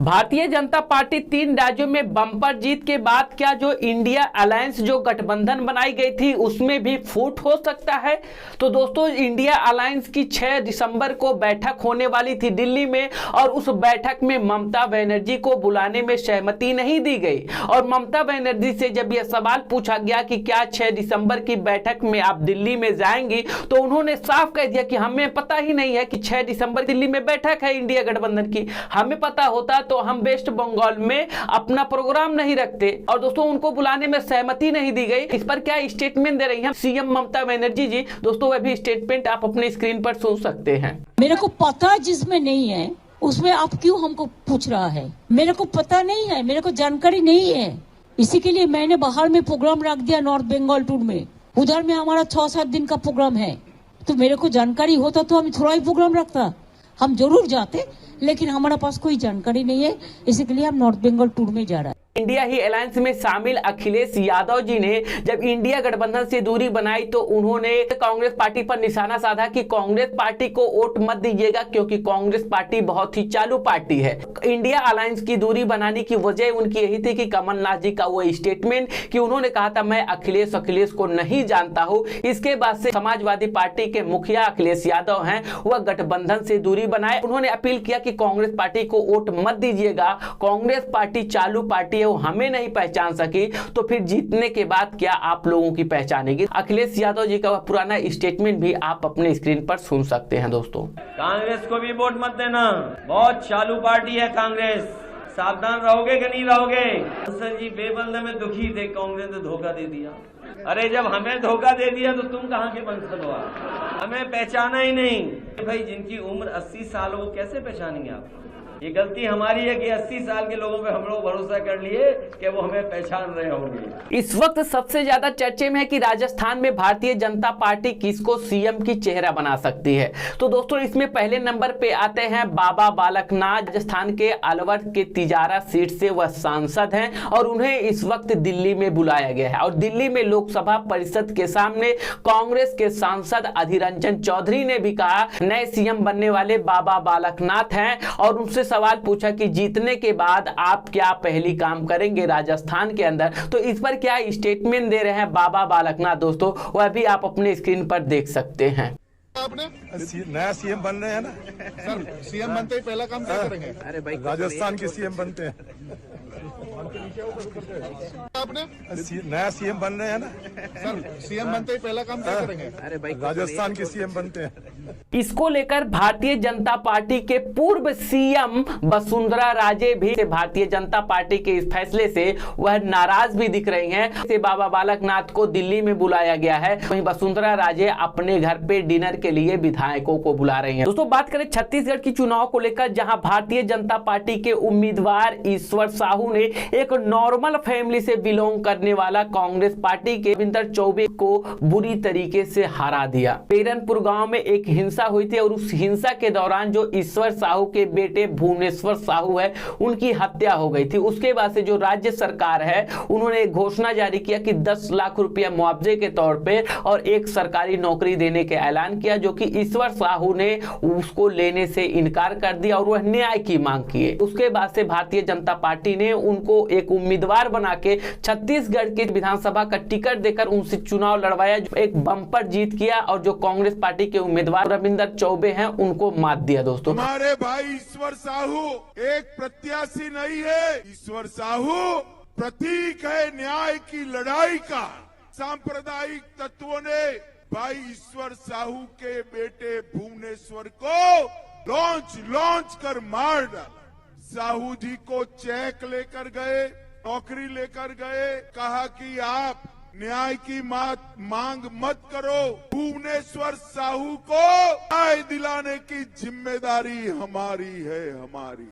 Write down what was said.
Bharatiya Janata party 3 राज्यों में bumper जीत के बाद क्या जो इंडिया अलायंस जो गठबंधन बनाई गई थी उसमें भी फूट हो सकता है। तो दोस्तों, इंडिया अलायंस की 6 दिसंबर को बैठक होने वाली थी दिल्ली में, और उस बैठक में ममता बनर्जी को बुलाने में सहमति नहीं दी गई। और ममता बनर्जी से जब यह सवाल पूछा गया कि क्या 6 दिसंबर की बैठक में आप दिल्ली में जाएंगी, तो उन्होंने साफ कह दिया कि हमें पता ही नहीं है कि 6 दिसंबर दिल्ली में बैठक है इंडिया गठबंधन की। हमें पता होता तो हम वेस्ट बंगाल में अपना प्रोग्राम नहीं रखते। और दोस्तों, उनको बुलाने में सहमति नहीं दी गई। इस पर क्या स्टेटमेंट दे रही हैं सीएम ममता बनर्जी जी। दोस्तों, वह भी स्टेटमेंट आप अपने स्क्रीन पर सुन सकते हैं। मेरे को पता जिसमें नहीं है उसमें आप क्यों हमको पूछ रहा है? मेरे को पता नहीं है, मेरे को जानकारी नहीं है, इसी के लिए मैंने बाहर में प्रोग्राम रख दिया नॉर्थ बंगाल टूर में। उधर में हमारा 6-7 दिन का प्रोग्राम है। तो मेरे को जानकारी होता तो हम थोड़ा ही प्रोग्राम रखता, हम जरूर जाते, लेकिन हमारे पास कोई जानकारी नहीं है, इसी के लिए हम नॉर्थ बंगाल टूर में जा रहा है। इंडिया ही अलायंस में शामिल अखिलेश यादव जी ने जब इंडिया गठबंधन से दूरी बनाई तो उन्होंने कांग्रेस पार्टी पर निशाना साधा कि कांग्रेस पार्टी को वोट मत दीजिएगा, क्योंकि कांग्रेस पार्टी बहुत ही चालू पार्टी है। इंडिया अलायंस की दूरी बनाने की वजह उनकी यही थी कि कमलनाथ जी का वो स्टेटमेंट कि उन्होंने कहा था मैं अखिलेश को नहीं जानता हूं। इसके बाद से समाजवादी पार्टी के मुखिया अखिलेश यादव हैं, वह गठबंधन से दूरी बनाए। उन्होंने अपील किया कि कांग्रेस पार्टी को वोट मत दीजिएगा, कांग्रेस पार्टी चालू पार्टी वो हमें नहीं पहचान सकी, तो फिर जीतने के बाद क्या आप लोगों की पहचानेगी। अखिलेश यादव जी का पुराना स्टेटमेंट भी आप अपने स्क्रीन पर सुन सकते हैं। दोस्तों, कांग्रेस को भी वोट मत देना, बहुत चालू पार्टी है कांग्रेस, सावधान रहोगे कि नहीं रहोगे। सर जी बेबंद में दुखी थे, कांग्रेस ने धोखा दे दिया। अरे जब हमें धोखा दे दिया तो तुम कहाँ के वंशज हो? हमें पहचाना ही नहीं। भाई जिनकी उम्र 80 साल हो वो कैसे पहचानेंगे आप? ये गलती हमारी है कि 80 साल के लोगों पे हम लोग भरोसा कर लिए कि वो हमें पहचान रहे होंगे। इस वक्त सबसे ज्यादा चर्चे में है कि राजस्थान में भारतीय जनता पार्टी किसको सीएम की चेहरा बना सकती है। तो दोस्तों, इसमें पहले नंबर पे आते हैं बाबा बालकनाथ। राजस्थान के अलवर के तिजारा सीट से वह सांसद हैं और उन्हें इस वक्त दिल्ली में बुलाया गया है। और दिल्ली में लोकसभा परिषद के सामने कांग्रेस के सांसद अधीर रंजन चौधरी ने भी कहा नए सीएम बनने वाले बाबा बालकनाथ हैं, और उनसे सवाल पूछा कि जीतने के बाद आप क्या पहली काम करेंगे राजस्थान के अंदर। तो इस पर क्या स्टेटमेंट दे रहे हैं बाबा बालकनाथ, दोस्तों वह भी आप अपने स्क्रीन पर देख सकते हैं। आपने नया सीएम बन रहे हैं ना सर, सीएम बनते ही पहला काम क्या करेंगे? अरे भाई, राजस्थान के सीएम बनते हैं। आपने नया सीएम बन रहे हैं ना सर, सीएम बनते ही पहला काम क्या करेंगे? अरे भाई, राजस्थान के सीएम बनते हैं। इसको लेकर भारतीय जनता पार्टी के पूर्व सीएम वसुंधरा राजे भी भारतीय जनता पार्टी के इस फैसले से वह नाराज भी दिख रही हैं। से बाबा बालकनाथ को दिल्ली में बुलाया गया है, वहीं वसुंधरा राजे अपने घर पे डिनर के लिए विधायकों को बुला रही हैं। दोस्तों, बात करें छत्तीसगढ़ की चुनाव को लेकर, जहां भारतीय जनता पार्टी के उम्मीदवार ईश्वर साहू ने एक नॉर्मल फैमिली से बिलोंग करने वाला कांग्रेस पार्टी के रविंदर चौबे को बुरी तरीके से हरा दिया। पेरनपुर गांव में एक हिंसा हुई थी और उस हिंसा के दौरान जो ईश्वर साहू के बेटे भुवनेश्वर साहू है उनकी हत्या हो गई थी। उसके बाद से जो राज्य सरकार है उन्होंने एक घोषणा जारी किया कि 10 लाख रुपया मुआवजे के तौर पे और एक सरकारी नौकरी देने के ऐलान किया, जो कि ईश्वर साहू ने उसको लेने से इनकार कर दिया और वह न्याय की मांग किए। उसके बाद से भारतीय जनता पार्टी ने उनको एक उम्मीदवार बना के छत्तीसगढ़ के विधानसभा का टिकट देकर उनसे चुनाव लड़वाया, जो एक बम्पर जीत किया और जो कांग्रेस पार्टी के उम्मीदवार रविंदर चौबे हैं उनको मात दिया। दोस्तों, हमारे भाई ईश्वर साहू एक प्रत्याशी नहीं है, ईश्वर साहू प्रतीक है न्याय की लड़ाई का। सांप्रदायिक तत्वों ने भाई ईश्वर साहू के बेटे भुवनेश्वर को लॉन्च कर मार डाला। साहू जी को चेक लेकर गए, नौकरी लेकर गए, कहा कि आप न्याय की मांग मत करो। भुवनेश्वर साहू को न्याय दिलाने की जिम्मेदारी हमारी है, हमारी।